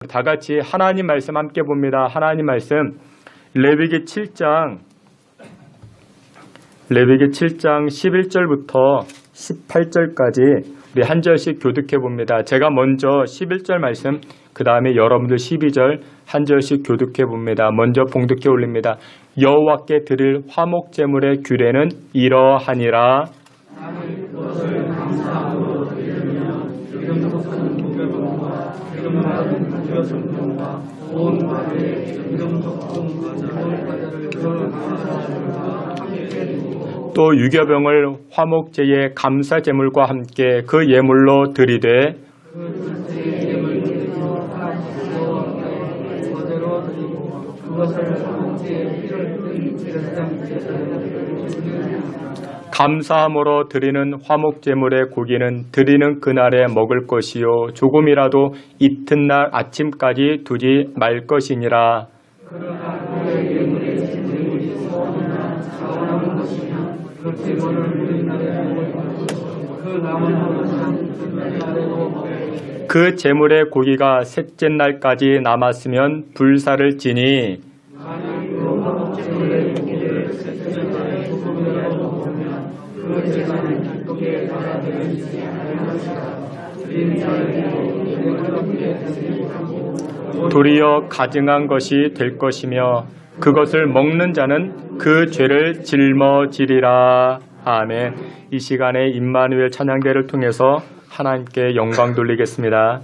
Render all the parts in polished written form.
다 같이 하나님 말씀 함께 봅니다. 하나님 말씀 레위기 7장 11절부터 18절까지 우리 한 절씩 교독해 봅니다. 제가 먼저 11절 말씀, 그 다음에 여러분들 12절 한 절씩 교독해 봅니다. 먼저 봉독해 올립니다. 여호와께 드릴 화목 제물의 규례는 이러하니라. 또 유교병을 화목제의 감사 제물과 함께 그 예물로 드리되 감사함으로 드리는 화목제물의 고기는 드리는 그날에 먹을 것이요 조금이라도 이튿날 아침까지 두지 말 것이니라. 그 제물의 고기가 셋째 날까지 남았으면 불사를 지니 도리어 가증한 것이 될 것이며 그것을 먹는 자는 그 죄를 짊어지리라. 아멘. 이 시간에 임마누엘 찬양대를 통해서 하나님께 영광 돌리겠습니다.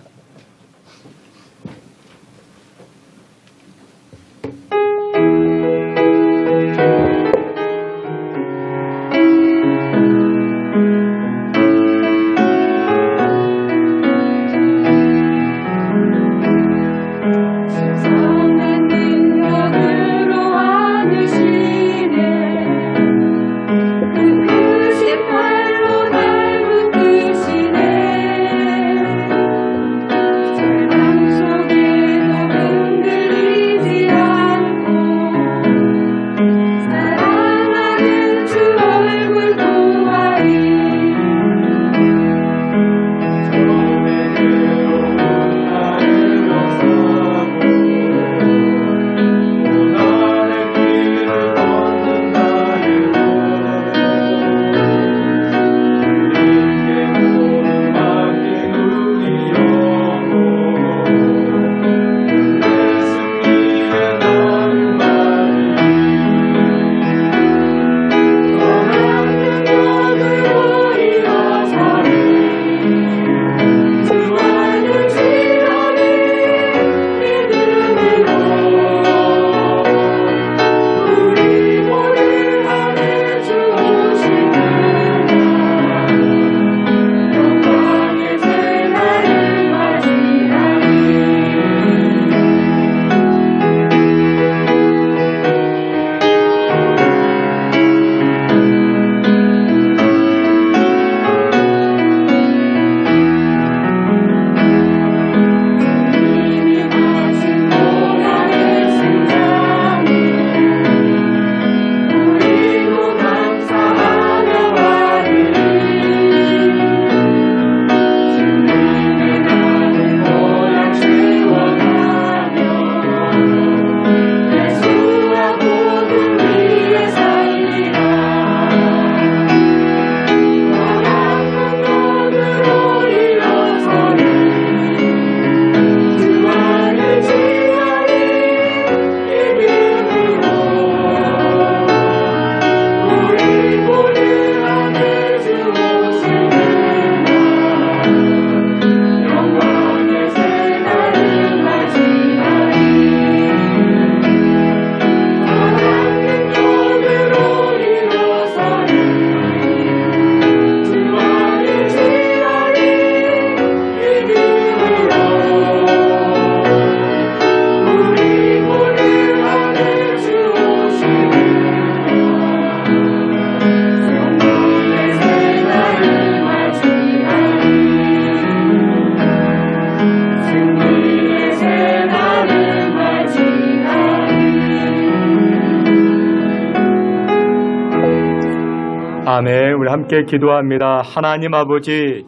아멘. 우리 함께 기도합니다. 하나님 아버지,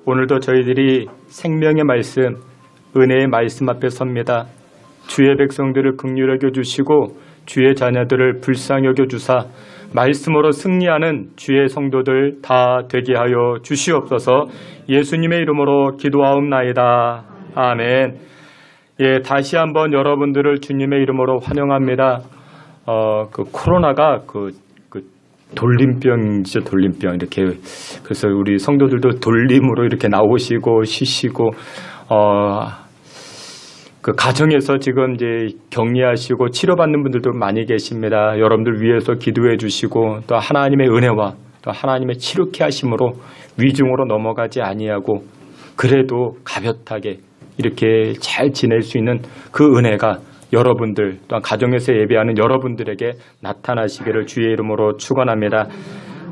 오늘도 저희들이 생명의 말씀, 은혜의 말씀 앞에 섭니다. 주의 백성들을 긍휼히 여겨주시고 주의 자녀들을 불쌍히 여겨주사 말씀으로 승리하는 주의 성도들 다 되게 하여 주시옵소서. 예수님의 이름으로 기도하옵나이다. 아멘. 예, 다시 한번 여러분들을 주님의 이름으로 환영합니다. 코로나가 돌림병이죠, 돌림병. 이렇게. 그래서 우리 성도들도 돌림으로 이렇게 나오시고, 쉬시고, 가정에서 지금 이제 격리하시고 치료받는 분들도 많이 계십니다. 여러분들 위해서 기도해 주시고, 또 하나님의 은혜와 또 하나님의 치료케 하심으로 위중으로 넘어가지 아니하고, 그래도 가볍게 이렇게 잘 지낼 수 있는 그 은혜가 여러분들 또한 가정에서 예배하는 여러분들에게 나타나시기를 주의 이름으로 축원합니다.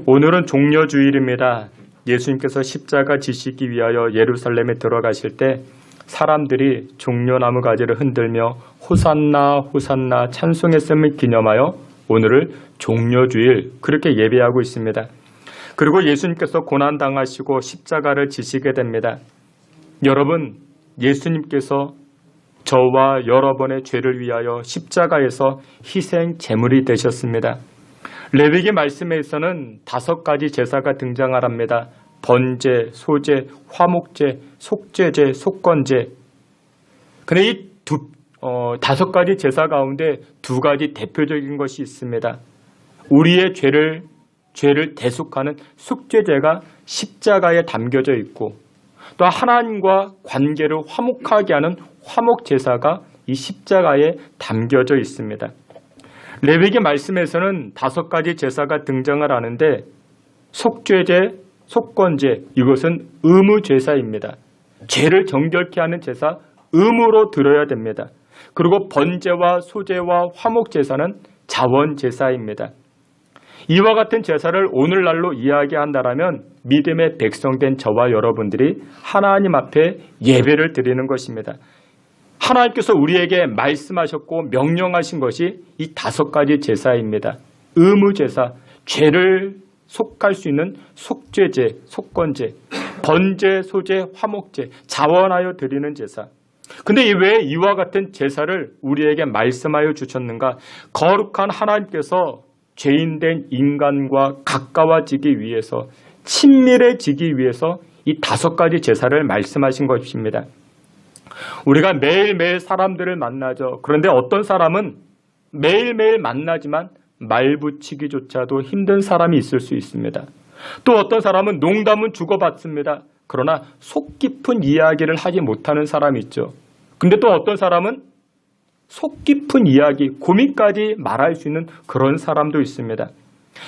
오늘은 종려주일입니다. 예수님께서 십자가 지시기 위하여 예루살렘에 들어가실 때 사람들이 종려나무 가지를 흔들며 호산나 호산나 찬송했음을 기념하여 오늘을 종려주일 그렇게 예배하고 있습니다. 그리고 예수님께서 고난당하시고 십자가를 지시게 됩니다. 여러분, 예수님께서 저와 여러분의 죄를 위하여 십자가에서 희생 제물이 되셨습니다. 레위기 말씀에서는 5가지 제사가 등장합니다. 번제, 소제, 화목제, 속죄제, 속건제. 근데 이 5가지 제사 가운데 2가지 대표적인 것이 있습니다. 우리의 죄를 대속하는 속죄제가 십자가에 담겨져 있고, 또 하나님과 관계를 화목하게 하는 화목제사가 이 십자가에 담겨져 있습니다. 레위기 말씀에서는 5가지 제사가 등장을 하는데 속죄제, 속건제, 이것은 의무제사입니다. 죄를 정결케 하는 제사, 의무로 드려야 됩니다. 그리고 번제와 소제와 화목제사는 자원제사입니다. 이와 같은 제사를 오늘날로 이야기한다면 믿음의 백성된 저와 여러분들이 하나님 앞에 예배를 드리는 것입니다. 하나님께서 우리에게 말씀하셨고 명령하신 것이 이 5가지 제사입니다. 의무제사, 죄를 속할 수 있는 속죄제, 속건제, 번제, 소제, 화목제, 자원하여 드리는 제사. 근데 왜 이와 같은 제사를 우리에게 말씀하여 주셨는가? 거룩한 하나님께서 죄인된 인간과 가까워지기 위해서, 친밀해지기 위해서 이 5가지 제사를 말씀하신 것입니다. 우리가 매일매일 사람들을 만나죠. 그런데 어떤 사람은 매일매일 만나지만 말 붙이기조차도 힘든 사람이 있을 수 있습니다. 또 어떤 사람은 농담은 주고받습니다. 그러나 속 깊은 이야기를 하지 못하는 사람이 있죠. 근데 또 어떤 사람은 속 깊은 이야기, 고민까지 말할 수 있는 그런 사람도 있습니다.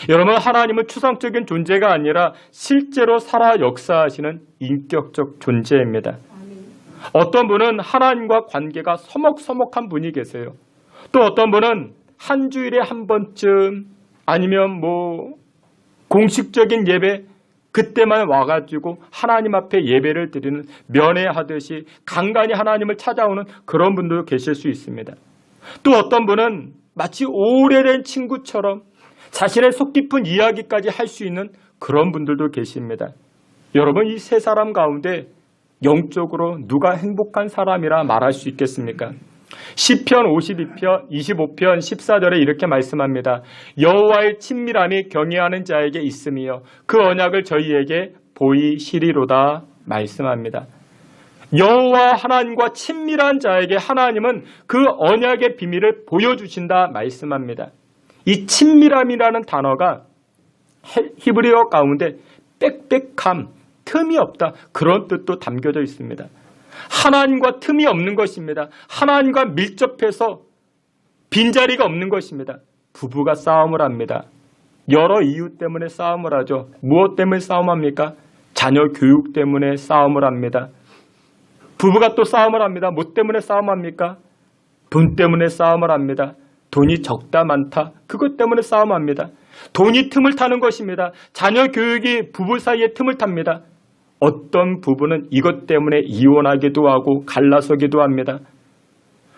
여러분, 하나님은 추상적인 존재가 아니라 실제로 살아 역사하시는 인격적 존재입니다. 어떤 분은 하나님과 관계가 서먹서먹한 분이 계세요. 또 어떤 분은 한 주일에 한 번쯤 아니면 공식적인 예배 그때만 와가지고 하나님 앞에 예배를 드리는 면회하듯이 간간히 하나님을 찾아오는 그런 분도 계실 수 있습니다. 또 어떤 분은 마치 오래된 친구처럼 자신의 속 깊은 이야기까지 할 수 있는 그런 분들도 계십니다. 여러분, 이 세 사람 가운데 영적으로 누가 행복한 사람이라 말할 수 있겠습니까? 시편 52편 25편 14절에 이렇게 말씀합니다. 여호와의 친밀함이 경외하는 자에게 있으며 그 언약을 저희에게 보이시리로다 말씀합니다. 여호와 하나님과 친밀한 자에게 하나님은 그 언약의 비밀을 보여주신다 말씀합니다. 이 친밀함이라는 단어가 히브리어 가운데 빽빽함, 틈이 없다, 그런 뜻도 담겨져 있습니다. 하나님과 틈이 없는 것입니다. 하나님과 밀접해서 빈자리가 없는 것입니다. 부부가 싸움을 합니다. 여러 이유 때문에 싸움을 하죠. 무엇 때문에 싸움합니까? 자녀 교육 때문에 싸움을 합니다. 부부가 또 싸움을 합니다. 뭐 때문에 싸움합니까? 돈 때문에 싸움을 합니다. 돈이 적다 많다, 그것 때문에 싸움합니다. 돈이 틈을 타는 것입니다. 자녀 교육이 부부 사이에 틈을 탑니다. 어떤 부부는 이것 때문에 이혼하기도 하고 갈라서기도 합니다.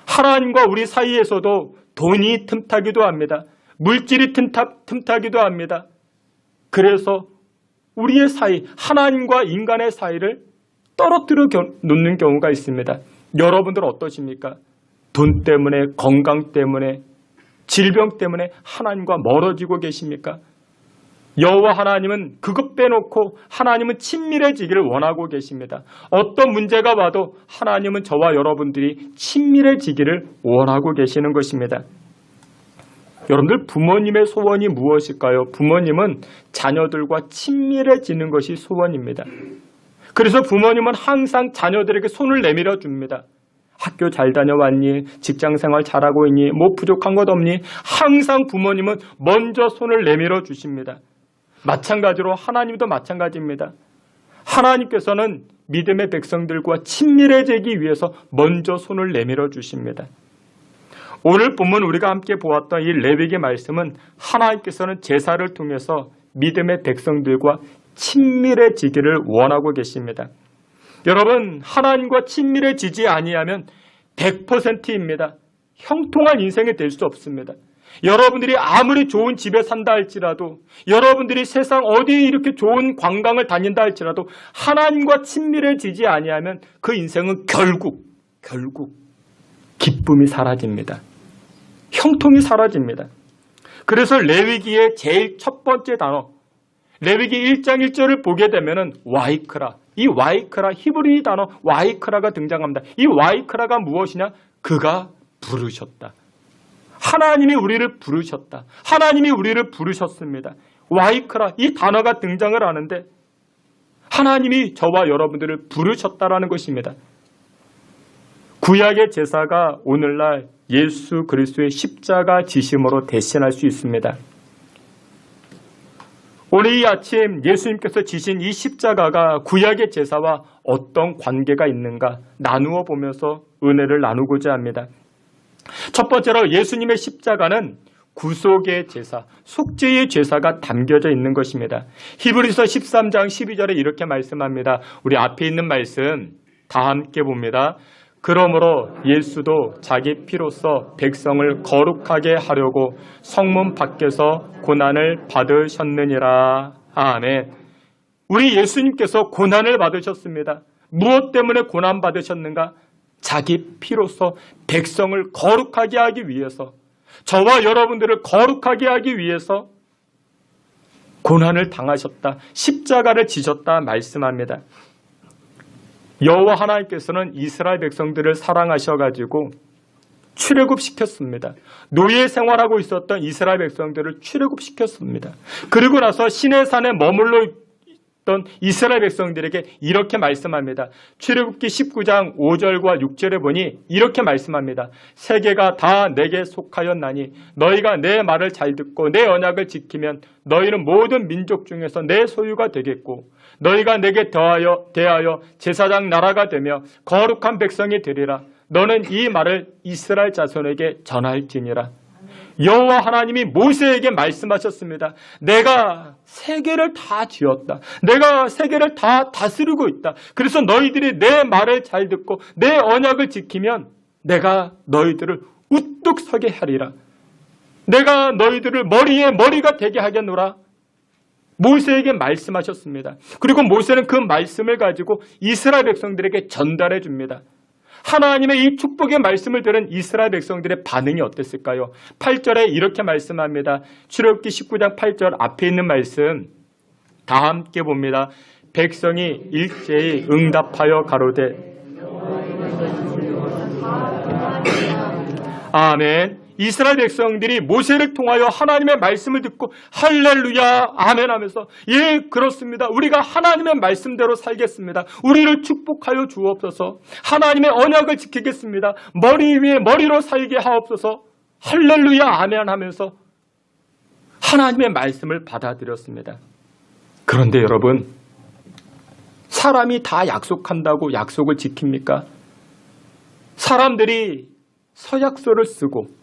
하나님과 우리 사이에서도 돈이 틈타기도 합니다. 물질이 틈타기도 합니다. 그래서 우리의 사이, 하나님과 인간의 사이를 떨어뜨려 놓는 경우가 있습니다. 여러분들 어떠십니까? 돈 때문에, 건강 때문에, 질병 때문에 하나님과 멀어지고 계십니까? 여호와 하나님은 그것 빼놓고 하나님은 친밀해지기를 원하고 계십니다. 어떤 문제가 와도 하나님은 저와 여러분들이 친밀해지기를 원하고 계시는 것입니다. 여러분들 부모님의 소원이 무엇일까요? 부모님은 자녀들과 친밀해지는 것이 소원입니다. 그래서 부모님은 항상 자녀들에게 손을 내밀어 줍니다. 학교 잘 다녀왔니? 직장생활 잘하고 있니? 뭐 부족한 것 없니? 항상 부모님은 먼저 손을 내밀어 주십니다. 마찬가지로 하나님도 마찬가지입니다. 하나님께서는 믿음의 백성들과 친밀해지기 위해서 먼저 손을 내밀어 주십니다. 오늘 본문 우리가 함께 보았던 이 레위기 말씀은 하나님께서는 제사를 통해서 믿음의 백성들과 친밀해지기를 원하고 계십니다. 여러분, 하나님과 친밀해지지 아니하면 100%입니다. 형통한 인생이 될 수 없습니다. 여러분들이 아무리 좋은 집에 산다 할지라도, 여러분들이 세상 어디에 이렇게 좋은 관광을 다닌다 할지라도 하나님과 친밀해지지 아니하면 그 인생은 결국 기쁨이 사라집니다. 형통이 사라집니다. 그래서 레위기의 제일 첫 번째 단어, 레위기 1장 1절을 보게 되면은 와이크라, 이 와이크라, 히브리 단어 와이크라가 등장합니다. 이 와이크라가 무엇이냐? 그가 부르셨다. 하나님이 우리를 부르셨다. 하나님이 우리를 부르셨습니다. 와이크라, 이 단어가 등장을 하는데 하나님이 저와 여러분들을 부르셨다라는 것입니다. 구약의 제사가 오늘날 예수 그리스도의 십자가 지심으로 대신할 수 있습니다. 오늘 이 아침 예수님께서 지신 이 십자가가 구약의 제사와 어떤 관계가 있는가 나누어 보면서 은혜를 나누고자 합니다. 첫 번째로 예수님의 십자가는 구속의 제사, 속죄의 제사가 담겨져 있는 것입니다. 히브리서 13장 12절에 이렇게 말씀합니다. 우리 앞에 있는 말씀 다 함께 봅니다. 그러므로 예수도 자기 피로써 백성을 거룩하게 하려고 성문 밖에서 고난을 받으셨느니라. 아멘. 우리 예수님께서 고난을 받으셨습니다. 무엇 때문에 고난 받으셨는가? 자기 피로써 백성을 거룩하게 하기 위해서, 저와 여러분들을 거룩하게 하기 위해서 고난을 당하셨다. 십자가를 지셨다 말씀합니다. 여호와 하나님께서는 이스라엘 백성들을 사랑하셔가지고 출애굽시켰습니다. 노예 생활하고 있었던 이스라엘 백성들을 출애굽시켰습니다. 그리고 나서 시내산에 머물러 있던 이스라엘 백성들에게 이렇게 말씀합니다. 출애굽기 19장 5절과 6절에 보니 이렇게 말씀합니다. 세계가 다 내게 속하였나니 너희가 내 말을 잘 듣고 내 언약을 지키면 너희는 모든 민족 중에서 내 소유가 되겠고 너희가 내게 대하여 제사장 나라가 되며 거룩한 백성이 되리라. 너는 이 말을 이스라엘 자손에게 전할지니라. 여호와 하나님이 모세에게 말씀하셨습니다. 내가 세계를 다 지었다. 내가 세계를 다 다스리고 있다. 그래서 너희들이 내 말을 잘 듣고 내 언약을 지키면 내가 너희들을 우뚝 서게 하리라. 내가 너희들을 머리에 머리가 되게 하겠노라. 모세에게 말씀하셨습니다. 그리고 모세는 그 말씀을 가지고 이스라엘 백성들에게 전달해 줍니다. 하나님의 이 축복의 말씀을 들은 이스라엘 백성들의 반응이 어땠을까요? 8절에 이렇게 말씀합니다. 출애굽기 19장 8절 앞에 있는 말씀 다 함께 봅니다. 백성이 일제히 응답하여 가로되 아멘. 이스라엘 백성들이 모세를 통하여 하나님의 말씀을 듣고 할렐루야 아멘 하면서 예 그렇습니다. 우리가 하나님의 말씀대로 살겠습니다. 우리를 축복하여 주옵소서. 하나님의 언약을 지키겠습니다. 머리 위에 머리로 살게 하옵소서. 할렐루야 아멘 하면서 하나님의 말씀을 받아들였습니다. 그런데 여러분, 사람이 다 약속한다고 약속을 지킵니까? 사람들이 서약서를 쓰고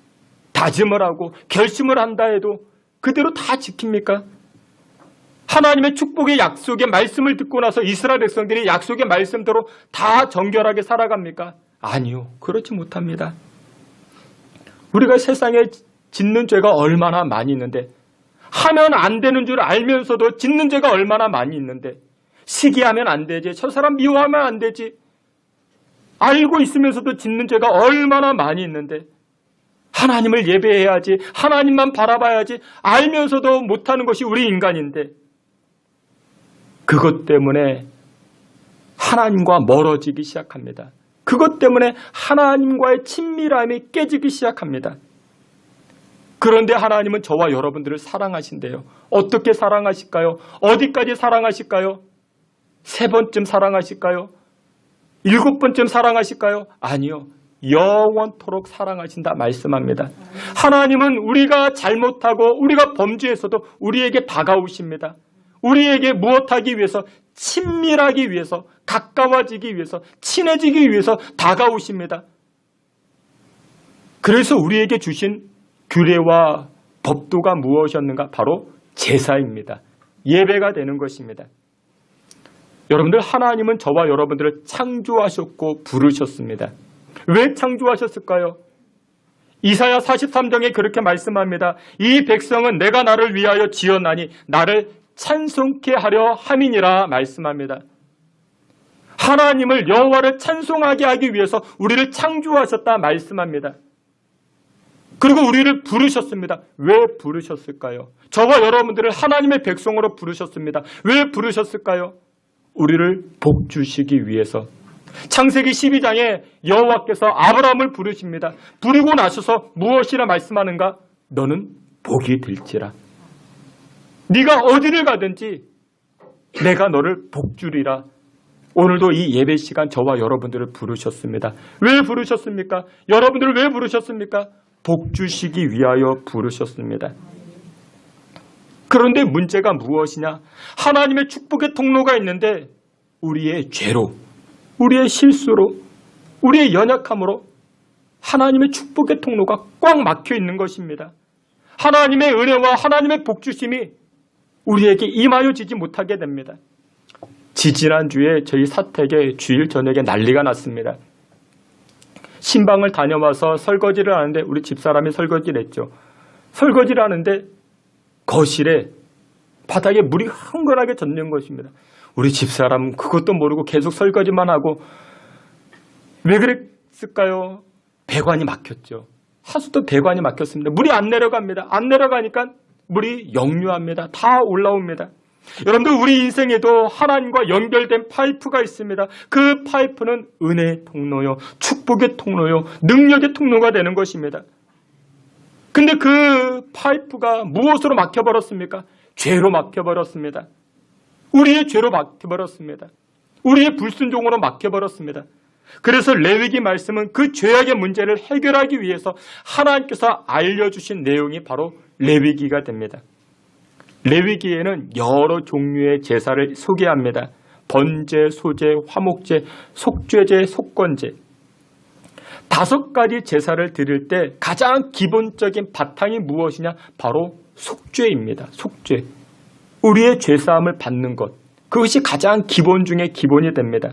다짐을 하고 결심을 한다 해도 그대로 다 지킵니까? 하나님의 축복의 약속의 말씀을 듣고 나서 이스라엘 백성들이 약속의 말씀대로 다 정결하게 살아갑니까? 아니요, 그렇지 못합니다. 우리가 세상에 짓는 죄가 얼마나 많이 있는데, 하면 안 되는 줄 알면서도 짓는 죄가 얼마나 많이 있는데, 시기하면 안 되지, 저 사람 미워하면 안 되지, 알고 있으면서도 짓는 죄가 얼마나 많이 있는데 하나님을 예배해야지, 하나님만 바라봐야지 알면서도 못하는 것이 우리 인간인데 그것 때문에 하나님과 멀어지기 시작합니다. 그것 때문에 하나님과의 친밀함이 깨지기 시작합니다. 그런데 하나님은 저와 여러분들을 사랑하신대요. 어떻게 사랑하실까요? 어디까지 사랑하실까요? 3번쯤 사랑하실까요? 7번쯤 사랑하실까요? 아니요. 영원토록 사랑하신다 말씀합니다. 하나님은 우리가 잘못하고 우리가 범죄해서도 우리에게 다가오십니다. 우리에게 무엇하기 위해서? 친밀하기 위해서, 가까워지기 위해서, 친해지기 위해서 다가오십니다. 그래서 우리에게 주신 규례와 법도가 무엇이었는가? 바로 제사입니다. 예배가 되는 것입니다. 여러분들, 하나님은 저와 여러분들을 창조하셨고 부르셨습니다. 왜 창조하셨을까요? 이사야 43장에 그렇게 말씀합니다. 이 백성은 내가 나를 위하여 지었나니 나를 찬송케 하려 함이니라 말씀합니다. 하나님을, 여호와를 찬송하게 하기 위해서 우리를 창조하셨다 말씀합니다. 그리고 우리를 부르셨습니다. 왜 부르셨을까요? 저와 여러분들을 하나님의 백성으로 부르셨습니다. 왜 부르셨을까요? 우리를 복 주시기 위해서. 창세기 12장에 여호와께서 아브라함을 부르십니다. 부르고 나셔서 무엇이라 말씀하는가? 너는 복이 될지라. 네가 어디를 가든지 내가 너를 복 주리라. 오늘도 이 예배 시간 저와 여러분들을 부르셨습니다. 왜 부르셨습니까? 여러분들을 왜 부르셨습니까? 복 주시기 위하여 부르셨습니다. 그런데 문제가 무엇이냐? 하나님의 축복의 통로가 있는데 우리의 죄로, 우리의 실수로, 우리의 연약함으로 하나님의 축복의 통로가 꽉 막혀 있는 것입니다. 하나님의 은혜와 하나님의 복주심이 우리에게 임하여지지 못하게 됩니다. 지지난주에 저희 사택에 주일 저녁에 난리가 났습니다. 신방을 다녀와서 설거지를 하는데 우리 집사람이 설거지를 했죠. 설거지를 하는데 거실에 바닥에 물이 흥건하게 젖는 것입니다. 우리 집사람은 그것도 모르고 계속 설거지만 하고, 왜 그랬을까요? 배관이 막혔죠. 하수도 배관이 막혔습니다. 물이 안 내려갑니다. 안 내려가니까 물이 역류합니다. 다 올라옵니다. 여러분들, 우리 인생에도 하나님과 연결된 파이프가 있습니다. 그 파이프는 은혜의 통로요, 축복의 통로요, 능력의 통로가 되는 것입니다. 근데 그 파이프가 무엇으로 막혀버렸습니까? 죄로 막혀버렸습니다. 우리의 죄로 막혀버렸습니다. 우리의 불순종으로 막혀버렸습니다. 그래서 레위기 말씀은 그 죄악의 문제를 해결하기 위해서 하나님께서 알려주신 내용이 바로 레위기가 됩니다. 레위기에는 여러 종류의 제사를 소개합니다. 번제, 소제, 화목제, 속죄제, 속건제. 5가지 제사를 드릴 때 가장 기본적인 바탕이 무엇이냐? 바로 속죄입니다. 속죄. 우리의 죄사함을 받는 것. 그것이 가장 기본 중에 기본이 됩니다.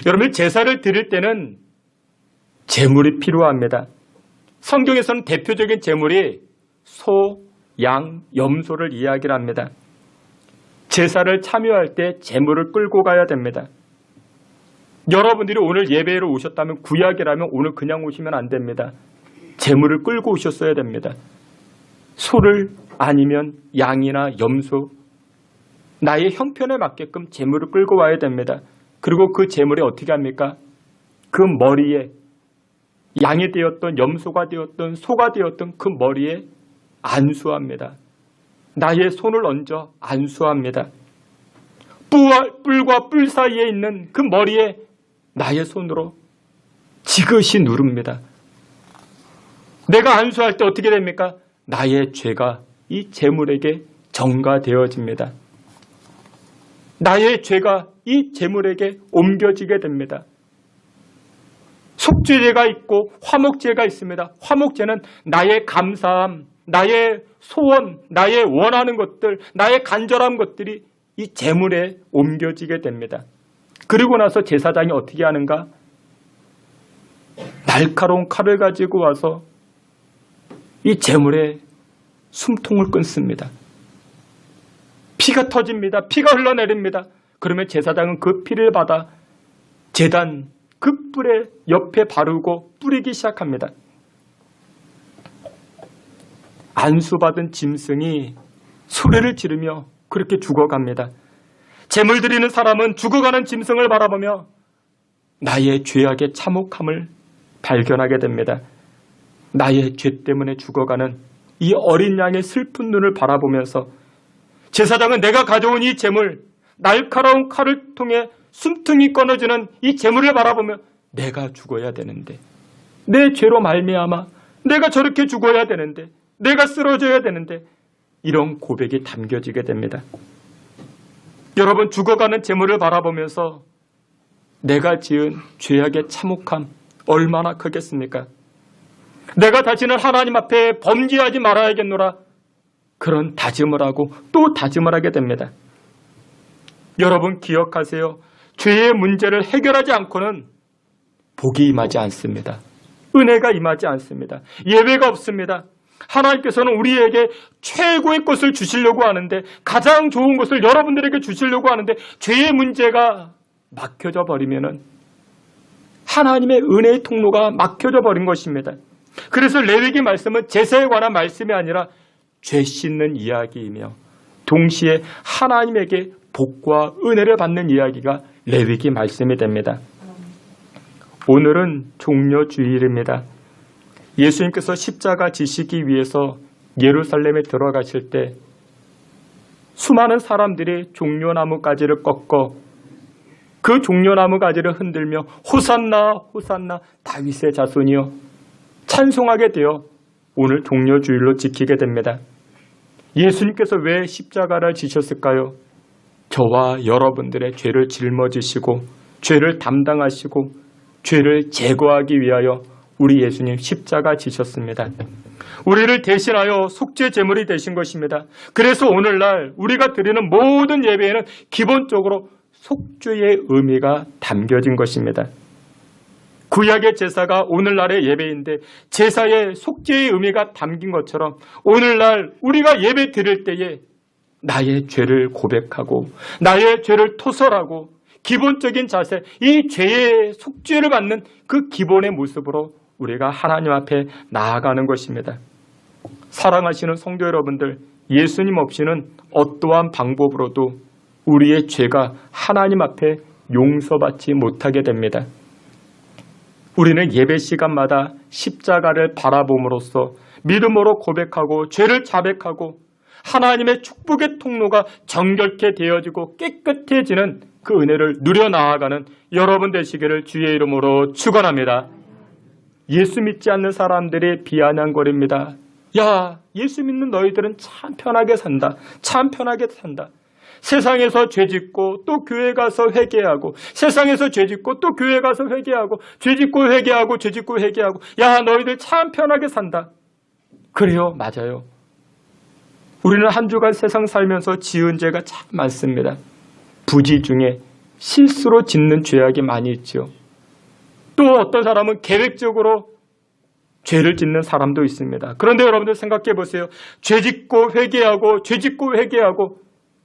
여러분, 제사를 드릴 때는 제물이 필요합니다. 성경에서는 대표적인 제물이 소, 양, 염소를 이야기를 합니다. 제사를 참여할 때 제물을 끌고 가야 됩니다. 여러분들이 오늘 예배로 오셨다면, 구약이라면 오늘 그냥 오시면 안 됩니다. 제물을 끌고 오셨어야 됩니다. 소를 아니면 양이나 염소, 나의 형편에 맞게끔 제물을 끌고 와야 됩니다. 그리고 그 제물이 어떻게 합니까? 그 머리에, 양이 되었던 염소가 되었던 소가 되었던 그 머리에 안수합니다. 나의 손을 얹어 안수합니다. 뿔과 뿔 사이에 있는 그 머리에 나의 손으로 지그시 누릅니다. 내가 안수할 때 어떻게 됩니까? 나의 죄가 이 제물에게 전가되어집니다. 나의 죄가 이 제물에게 옮겨지게 됩니다. 속죄제가 있고 화목제가 있습니다. 화목제는 나의 감사함, 나의 소원, 나의 원하는 것들, 나의 간절한 것들이 이 제물에 옮겨지게 됩니다. 그리고 나서 제사장이 어떻게 하는가? 날카로운 칼을 가지고 와서 이 제물에 숨통을 끊습니다. 피가 터집니다. 피가 흘러내립니다. 그러면 제사장은 그 피를 받아 제단 그 뿔에 옆에 바르고 뿌리기 시작합니다. 안수받은 짐승이 소리를 지르며 그렇게 죽어갑니다. 제물 드리는 사람은 죽어가는 짐승을 바라보며 나의 죄악의 참혹함을 발견하게 됩니다. 나의 죄 때문에 죽어가는 이 어린 양의 슬픈 눈을 바라보면서 제사장은 내가 가져온 이 제물, 날카로운 칼을 통해 숨통이 끊어지는 이 제물을 바라보며 내가 죽어야 되는데, 내 죄로 말미암아 내가 저렇게 죽어야 되는데, 내가 쓰러져야 되는데, 이런 고백이 담겨지게 됩니다. 여러분, 죽어가는 제물을 바라보면서 내가 지은 죄악의 참혹함 얼마나 크겠습니까? 내가 다시는 하나님 앞에 범죄하지 말아야겠노라, 그런 다짐을 하고 또 다짐을 하게 됩니다. 여러분 기억하세요. 죄의 문제를 해결하지 않고는 복이 임하지 않습니다. 은혜가 임하지 않습니다. 예외가 없습니다. 하나님께서는 우리에게 최고의 것을 주시려고 하는데, 가장 좋은 것을 여러분들에게 주시려고 하는데 죄의 문제가 막혀져 버리면은 하나님의 은혜의 통로가 막혀져 버린 것입니다. 그래서 레위기 말씀은 제사에 관한 말씀이 아니라 죄 씻는 이야기이며 동시에 하나님에게 복과 은혜를 받는 이야기가 레위기 말씀이 됩니다. 오늘은 종려주일입니다. 예수님께서 십자가 지시기 위해서 예루살렘에 들어가실 때 수많은 사람들이 종려나무 가지를 꺾어 그 종려나무 가지를 흔들며 호산나 호산나 다윗의 자손이여 찬송하게 되어 오늘 종려주일로 지키게 됩니다. 예수님께서 왜 십자가를 지셨을까요? 저와 여러분들의 죄를 짊어지시고 죄를 담당하시고 죄를 제거하기 위하여 우리 예수님 십자가 지셨습니다. 우리를 대신하여 속죄 제물이 되신 것입니다. 그래서 오늘날 우리가 드리는 모든 예배에는 기본적으로 속죄의 의미가 담겨진 것입니다. 구약의 제사가 오늘날의 예배인데 제사의 속죄의 의미가 담긴 것처럼 오늘날 우리가 예배 드릴 때에 나의 죄를 고백하고 나의 죄를 토설하고 기본적인 자세, 이 죄의 속죄를 받는 그 기본의 모습으로 우리가 하나님 앞에 나아가는 것입니다. 사랑하시는 성도 여러분들, 예수님 없이는 어떠한 방법으로도 우리의 죄가 하나님 앞에 용서받지 못하게 됩니다. 우리는 예배 시간마다 십자가를 바라봄으로써 믿음으로 고백하고 죄를 자백하고 하나님의 축복의 통로가 정결케 되어지고 깨끗해지는 그 은혜를 누려 나아가는 여러분 되시기를 주의 이름으로 축원합니다. 예수 믿지 않는 사람들이 비아냥거립니다. 야, 예수 믿는 너희들은 참 편하게 산다. 참 편하게 산다. 세상에서 죄짓고 또 교회 가서 회개하고 세상에서 죄짓고 또 교회 가서 회개하고 죄짓고 회개하고 죄짓고 회개하고 야, 너희들 참 편하게 산다. 그래요, 맞아요. 우리는 한 주간 세상 살면서 지은 죄가 참 많습니다. 부지 중에 실수로 짓는 죄악이 많이 있죠. 또 어떤 사람은 계획적으로 죄를 짓는 사람도 있습니다. 그런데 여러분들 생각해 보세요. 죄짓고 회개하고 죄짓고 회개하고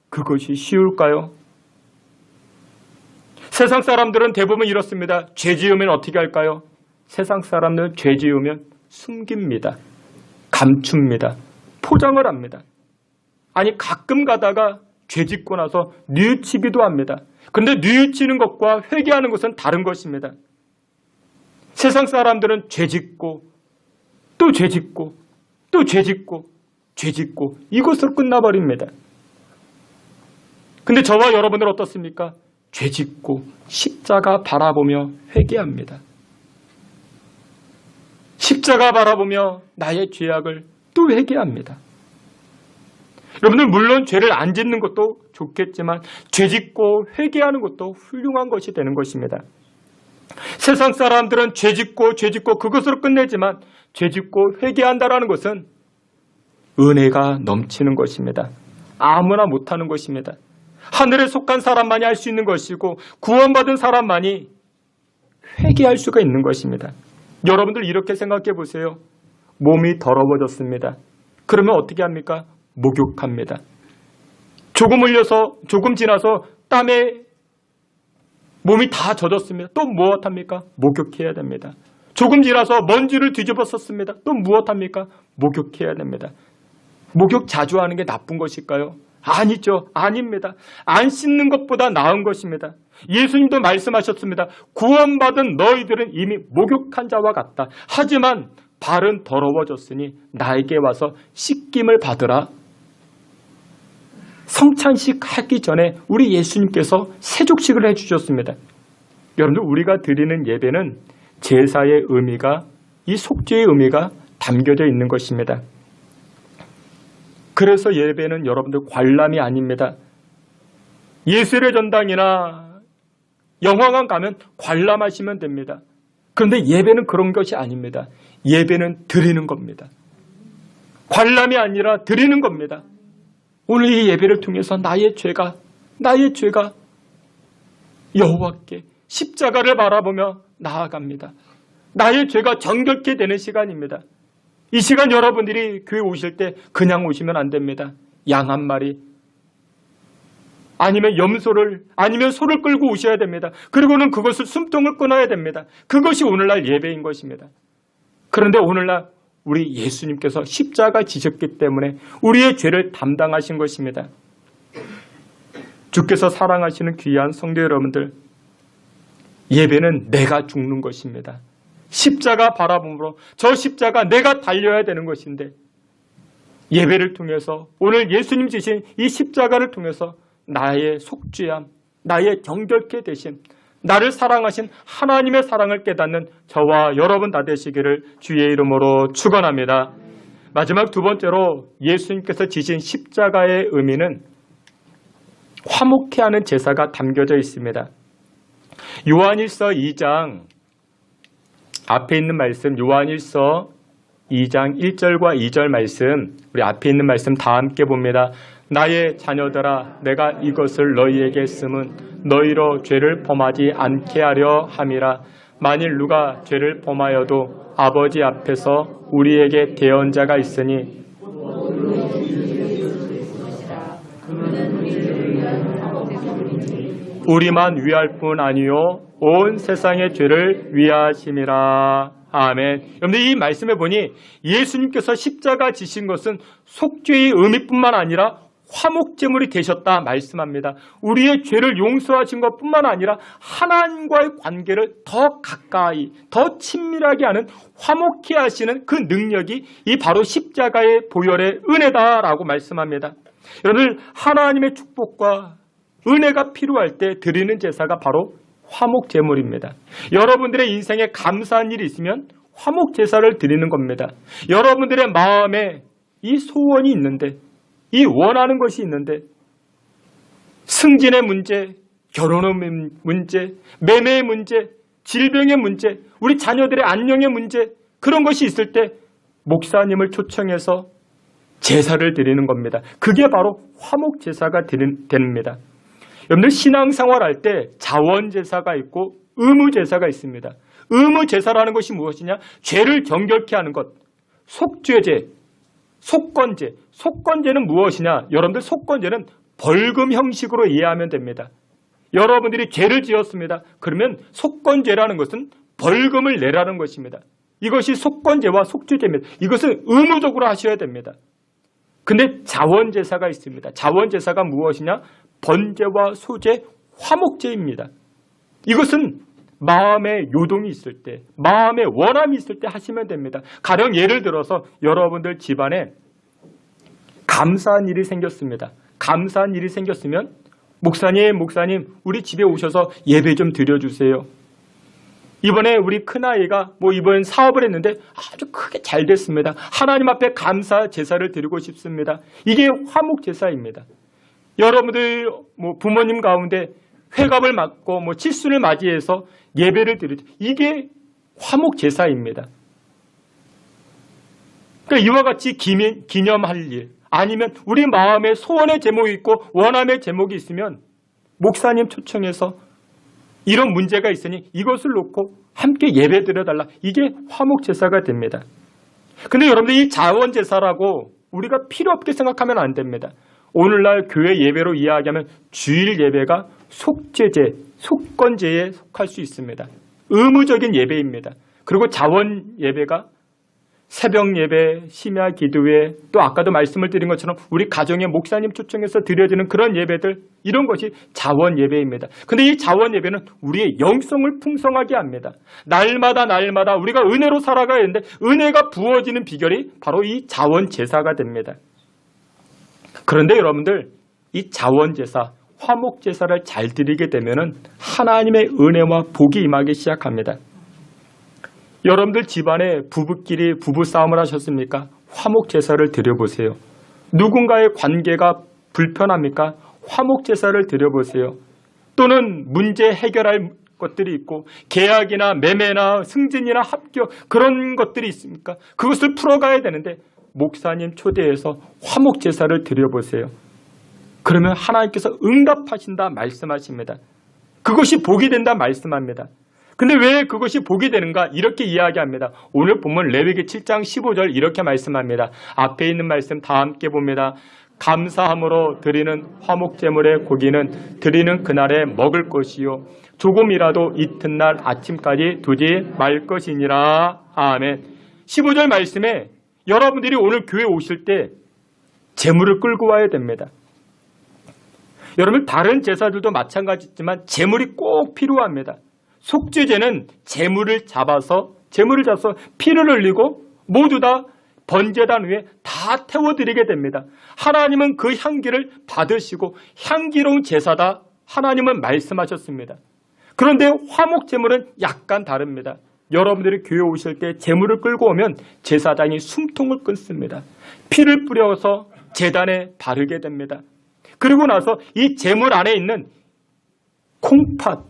그것이 쉬울까요? 세상 사람들은 대부분 이렇습니다. 죄 지으면 어떻게 할까요? 세상 사람들은 죄 지으면 숨깁니다. 감춥니다. 포장을 합니다. 아니 가끔 가다가 죄 짓고 나서 뉘우치기도 합니다. 그런데 뉘우치는 것과 회개하는 것은 다른 것입니다. 세상 사람들은 죄 짓고 또 죄 짓고 또 죄 짓고 죄 짓고 이것으로 끝나버립니다. 근데 저와 여러분들 어떻습니까? 죄 짓고 십자가 바라보며 회개합니다. 십자가 바라보며 나의 죄악을 또 회개합니다. 여러분들 물론 죄를 안 짓는 것도 좋겠지만 죄 짓고 회개하는 것도 훌륭한 것이 되는 것입니다. 세상 사람들은 죄 짓고 그것으로 끝내지만 죄 짓고 회개한다라는 것은 은혜가 넘치는 것입니다. 아무나 못하는 것입니다. 하늘에 속한 사람만이 할 수 있는 것이고 구원받은 사람만이 회개할 수가 있는 것입니다. 여러분들 이렇게 생각해 보세요. 몸이 더러워졌습니다. 그러면 어떻게 합니까? 목욕합니다. 조금 흘려서 조금 지나서 땀에 몸이 다 젖었습니다. 또 무엇합니까? 목욕해야 됩니다. 조금 지나서 먼지를 뒤집어 썼습니다. 또 무엇합니까? 목욕해야 됩니다. 목욕 자주 하는 게 나쁜 것일까요? 아니죠. 아닙니다. 안 씻는 것보다 나은 것입니다. 예수님도 말씀하셨습니다. 구원받은 너희들은 이미 목욕한 자와 같다. 하지만 발은 더러워졌으니 나에게 와서 씻김을 받으라. 성찬식 하기 전에 우리 예수님께서 세족식을 해주셨습니다. 여러분들, 우리가 드리는 예배는 제사의 의미가, 이 속죄의 의미가 담겨져 있는 것입니다. 그래서 예배는 여러분들 관람이 아닙니다. 예술의 전당이나 영화관 가면 관람하시면 됩니다. 그런데 예배는 그런 것이 아닙니다. 예배는 드리는 겁니다. 관람이 아니라 드리는 겁니다. 오늘 이 예배를 통해서 나의 죄가 여호와께 십자가를 바라보며 나아갑니다. 나의 죄가 정결케 되는 시간입니다. 이 시간 여러분들이 교회 오실 때 그냥 오시면 안 됩니다. 양 한 마리, 아니면 염소를, 아니면 소를 끌고 오셔야 됩니다. 그리고는 그것을 숨통을 끊어야 됩니다. 그것이 오늘날 예배인 것입니다. 그런데 오늘날 우리 예수님께서 십자가 지셨기 때문에 우리의 죄를 담당하신 것입니다. 주께서 사랑하시는 귀한 성도 여러분들, 예배는 내가 죽는 것입니다. 십자가 바라봄으로 저 십자가 내가 달려야 되는 것인데, 예배를 통해서 오늘 예수님 지신 이 십자가를 통해서 나의 속죄함, 나의 정결케 되심, 나를 사랑하신 하나님의 사랑을 깨닫는 저와 여러분 다 되시기를 주의 이름으로 축원합니다. 마지막 두 번째로 예수님께서 지신 십자가의 의미는 화목케 하는 제사가 담겨져 있습니다. 요한일서 2장 앞에 있는 말씀, 요한일서 2장 1절과 2절 말씀, 우리 앞에 있는 말씀 다 함께 봅니다. 나의 자녀들아, 내가 이것을 너희에게 쓰면 너희로 죄를 범하지 않게 하려 함이라. 만일 누가 죄를 범하여도 아버지 앞에서 우리에게 대언자가 있으니 우리만 위할 뿐 아니요 온 세상의 죄를 위하심이라. 아멘. 여러분들, 이 말씀에 보니 예수님께서 십자가 지신 것은 속죄의 의미뿐만 아니라 화목제물이 되셨다 말씀합니다. 우리의 죄를 용서하신 것뿐만 아니라 하나님과의 관계를 더 가까이, 더 친밀하게 하는 화목케 하시는 그 능력이 이 바로 십자가의 보혈의 은혜다라고 말씀합니다. 여러분, 하나님의 축복과 은혜가 필요할 때 드리는 제사가 바로 화목제물입니다. 여러분들의 인생에 감사한 일이 있으면 화목제사를 드리는 겁니다. 여러분들의 마음에 이 소원이 있는데, 이 원하는 것이 있는데, 승진의 문제, 결혼의 문제, 매매의 문제, 질병의 문제, 우리 자녀들의 안녕의 문제, 그런 것이 있을 때 목사님을 초청해서 제사를 드리는 겁니다. 그게 바로 화목제사가 됩니다. 여러분들, 신앙생활할 때 자원제사가 있고 의무제사가 있습니다. 의무제사라는 것이 무엇이냐? 죄를 정결케 하는 것, 속죄제, 속건제. 속건제는 무엇이냐? 여러분들, 속건제는 벌금 형식으로 이해하면 됩니다. 여러분들이 죄를 지었습니다. 그러면 속건제라는 것은 벌금을 내라는 것입니다. 이것이 속건제와 속죄제입니다. 이것은 의무적으로 하셔야 됩니다. 근데 자원제사가 있습니다. 자원제사가 무엇이냐? 번제와 소제, 화목제입니다. 이것은 마음의 요동이 있을 때, 마음의 원함이 있을 때 하시면 됩니다. 가령 예를 들어서 여러분들 집안에 감사한 일이 생겼습니다. 감사한 일이 생겼으면 목사님, 우리 집에 오셔서 예배 좀 드려주세요. 이번에 우리 큰아이가 이번 사업을 했는데 아주 크게 잘 됐습니다. 하나님 앞에 감사 제사를 드리고 싶습니다. 이게 화목 제사입니다. 여러분들 부모님 가운데 회갑을 맞고 칠순을 맞이해서 예배를 드리죠. 이게 화목 제사입니다. 그러니까 이와 같이 기념할 일, 아니면 우리 마음에 소원의 제목이 있고 원함의 제목이 있으면 목사님 초청해서 이런 문제가 있으니 이것을 놓고 함께 예배 드려달라. 이게 화목 제사가 됩니다. 근데 여러분들, 이 자원 제사라고 우리가 필요 없게 생각하면 안 됩니다. 오늘날 교회 예배로 이야기하면 주일 예배가 속죄제, 속건제에 속할 수 있습니다. 의무적인 예배입니다. 그리고 자원 예배가 새벽 예배, 심야 기도회, 또 아까도 말씀을 드린 것처럼 우리 가정의 목사님 초청해서 드려지는 그런 예배들, 이런 것이 자원 예배입니다. 근데 이 자원 예배는 우리의 영성을 풍성하게 합니다. 날마다 우리가 은혜로 살아가야 하는데 은혜가 부어지는 비결이 바로 이 자원 제사가 됩니다. 그런데 여러분들, 이 자원 제사, 화목 제사를 잘 드리게 되면은 하나님의 은혜와 복이 임하기 시작합니다. 여러분들 집안에 부부끼리 부부싸움을 하셨습니까? 화목 제사를 드려보세요. 누군가의 관계가 불편합니까? 화목 제사를 드려보세요. 또는 문제 해결할 것들이 있고 계약이나 매매나 승진이나 합격, 그런 것들이 있습니까? 그것을 풀어가야 되는데 목사님 초대해서 화목 제사를 드려보세요. 그러면 하나님께서 응답하신다 말씀하십니다. 그것이 복이 된다 말씀합니다. 근데 왜 그것이 복이 되는가? 이렇게 이야기합니다. 오늘 본문 레위기 7장 15절 이렇게 말씀합니다. 앞에 있는 말씀 다 함께 봅니다. 감사함으로 드리는 화목제물의 고기는 드리는 그날에 먹을 것이요 조금이라도 이튿날 아침까지 두지 말 것이니라. 아멘. 15절 말씀에 여러분들이 오늘 교회 오실 때 제물을 끌고 와야 됩니다. 여러분, 다른 제사들도 마찬가지지만 제물이 꼭 필요합니다. 속죄제는 제물을 잡아서 피를 흘리고 모두 다 번제단 위에 다 태워드리게 됩니다. 하나님은 그 향기를 받으시고 향기로운 제사다, 하나님은 말씀하셨습니다. 그런데 화목제물은 약간 다릅니다. 여러분들이 교회 오실 때 제물을 끌고 오면 제사장이 숨통을 끊습니다. 피를 뿌려서 제단에 바르게 됩니다. 그리고 나서 이 제물 안에 있는 콩팥,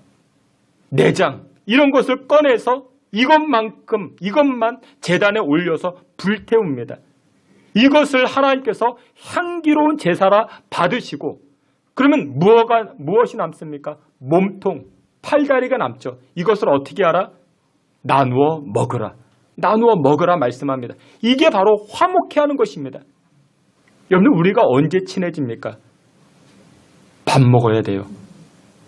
내장, 이런 것을 꺼내서 이것만 제단에 올려서 불태웁니다. 이것을 하나님께서 향기로운 제사라 받으시고, 그러면 무엇이 남습니까? 몸통, 팔다리가 남죠. 이것을 어떻게 하라? 나누어 먹으라 말씀합니다. 이게 바로 화목해 하는 것입니다. 여러분, 우리가 언제 친해집니까? 밥 먹어야 돼요.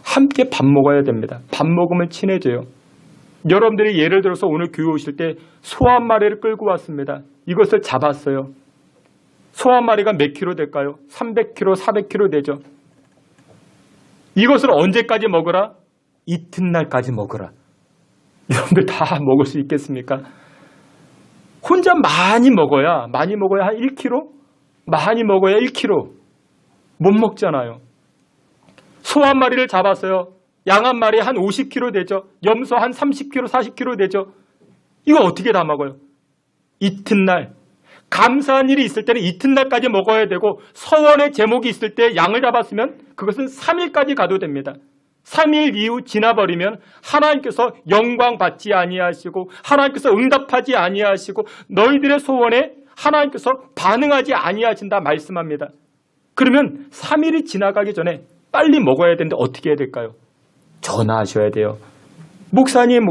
함께 밥 먹어야 됩니다. 밥 먹으면 친해져요. 여러분들이 예를 들어서 오늘 교회 오실 때 소 한 마리를 끌고 왔습니다. 이것을 잡았어요. 소 한 마리가 몇 킬로 될까요? 300kg, 400kg 되죠. 이것을 언제까지 먹으라? 이튿날까지 먹으라. 여러분들 다 먹을 수 있겠습니까? 혼자 많이 먹어야 한 1kg? 많이 먹어야 1kg. 못 먹잖아요. 소 한 마리를 잡았어요. 양 한 마리 한 50kg 되죠. 염소 한 30kg, 40kg 되죠. 이거 어떻게 다 먹어요? 이튿날. 감사한 일이 있을 때는 이튿날까지 먹어야 되고, 서원의 제목이 있을 때 양을 잡았으면 그것은 3일까지 가도 됩니다. 3일 이후 지나버리면 하나님께서 영광 받지 아니하시고 하나님께서 응답하지 아니하시고 너희들의 소원에 하나님께서 반응하지 아니하신다 말씀합니다. 그러면 3일이 지나가기 전에 빨리 먹어야 되는데 어떻게 해야 될까요? 전화하셔야 돼요. 목사님,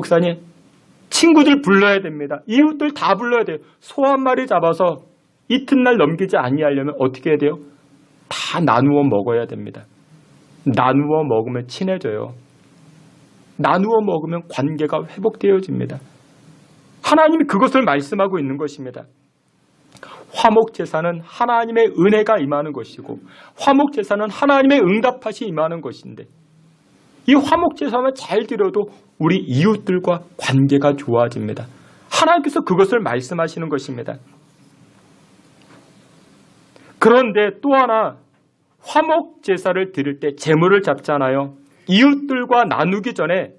친구들 불러야 됩니다. 이웃들 다 불러야 돼요. 소 한 마리 잡아서 이튿날 넘기지 아니하려면 어떻게 해야 돼요? 다 나누어 먹어야 됩니다. 나누어 먹으면 친해져요. 나누어 먹으면 관계가 회복되어집니다. 하나님이 그것을 말씀하고 있는 것입니다. 화목제사는 하나님의 은혜가 임하는 것이고, 화목제사는 하나님의 응답하시 임하는 것인데, 이 화목제사만 잘 드려도 우리 이웃들과 관계가 좋아집니다. 하나님께서 그것을 말씀하시는 것입니다. 그런데 또 하나, 화목제사를 드릴 때 제물을 잡잖아요. 이웃들과 나누기 전에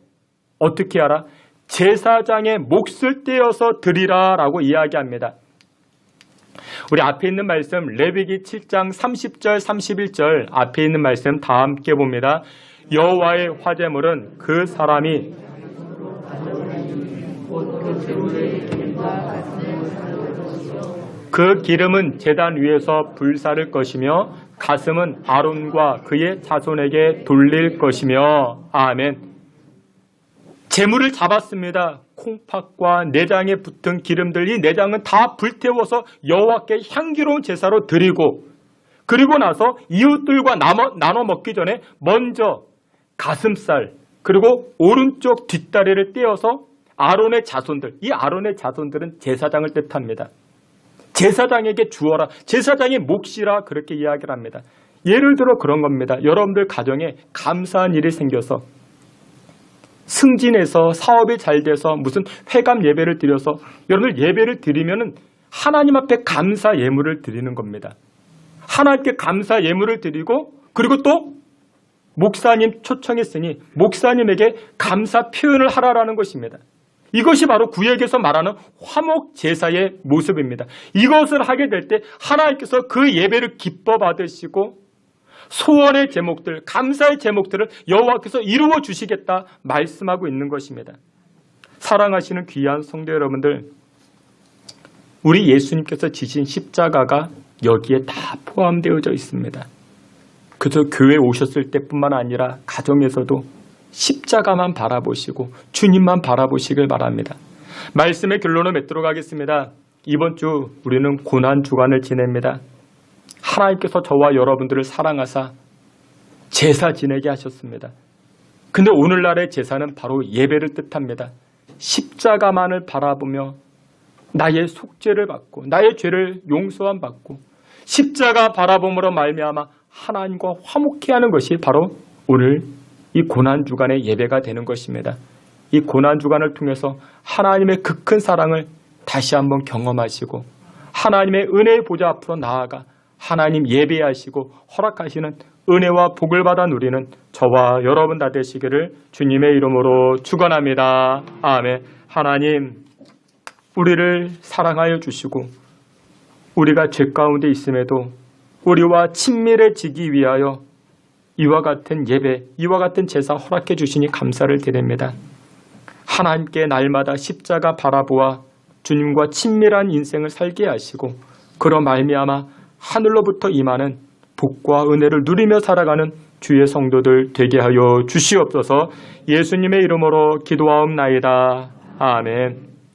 어떻게 하라? 제사장의 몫을 떼어서 드리라 라고 이야기합니다. 우리 앞에 있는 말씀 레위기 7장 30절 31절 앞에 있는 말씀 다 함께 봅니다. 여호와의 화제물은 그 사람이 그 기름은 제단 위에서 불사를 것이며 가슴은 아론과 그의 자손에게 돌릴 것이며. 아멘. 제물을 잡았습니다. 콩팥과 내장에 붙은 기름들, 이 내장은 다 불태워서 여호와께 향기로운 제사로 드리고, 그리고 나서 이웃들과 나눠 먹기 전에 먼저 가슴살, 그리고 오른쪽 뒷다리를 떼어서 아론의 자손들, 이 아론의 자손들은 제사장을 뜻합니다. 제사장에게 주어라, 제사장의 몫이라 그렇게 이야기를 합니다. 예를 들어 그런 겁니다. 여러분들 가정에 감사한 일이 생겨서 승진해서 사업이 잘 돼서 무슨 회감 예배를 드려서 여러분들 예배를 드리면은 하나님 앞에 감사 예물을 드리는 겁니다. 하나님께 감사 예물을 드리고 그리고 또 목사님 초청했으니 목사님에게 감사 표현을 하라라는 것입니다. 이것이 바로 구약에서 말하는 화목 제사의 모습입니다. 이것을 하게 될 때 하나님께서 그 예배를 기뻐 받으시고 소원의 제목들, 감사의 제목들을 여호와께서 이루어 주시겠다 말씀하고 있는 것입니다. 사랑하시는 귀한 성도 여러분들, 우리 예수님께서 지신 십자가가 여기에 다 포함되어져 있습니다. 그저 교회 오셨을 때뿐만 아니라 가정에서도 십자가만 바라보시고 주님만 바라보시길 바랍니다. 말씀의 결론을 맺도록 하겠습니다. 이번 주 우리는 고난 주간을 지냅니다. 하나님께서 저와 여러분들을 사랑하사 제사 지내게 하셨습니다. 근데 오늘날의 제사는 바로 예배를 뜻합니다. 십자가만을 바라보며 나의 속죄를 받고 나의 죄를 용서함 받고 십자가 바라봄으로 말미암아 하나님과 화목해 하는 것이 바로 오늘 이 고난주간의 예배가 되는 것입니다. 이 고난주간을 통해서 하나님의 그 큰 사랑을 다시 한번 경험하시고 하나님의 은혜의 보좌 앞으로 나아가 하나님 예배하시고 허락하시는 은혜와 복을 받아 누리는 저와 여러분 다 되시기를 주님의 이름으로 축원합니다. 아멘. 하나님, 우리를 사랑하여 주시고 우리가 죄 가운데 있음에도 우리와 친밀해지기 위하여 이와 같은 예배, 이와 같은 제사 허락해 주시니 감사를 드립니다. 하나님께 날마다 십자가 바라보아 주님과 친밀한 인생을 살게 하시고 그로 말미암아 하늘로부터 임하는 복과 은혜를 누리며 살아가는 주의 성도들 되게 하여 주시옵소서. 예수님의 이름으로 기도하옵나이다. 아멘.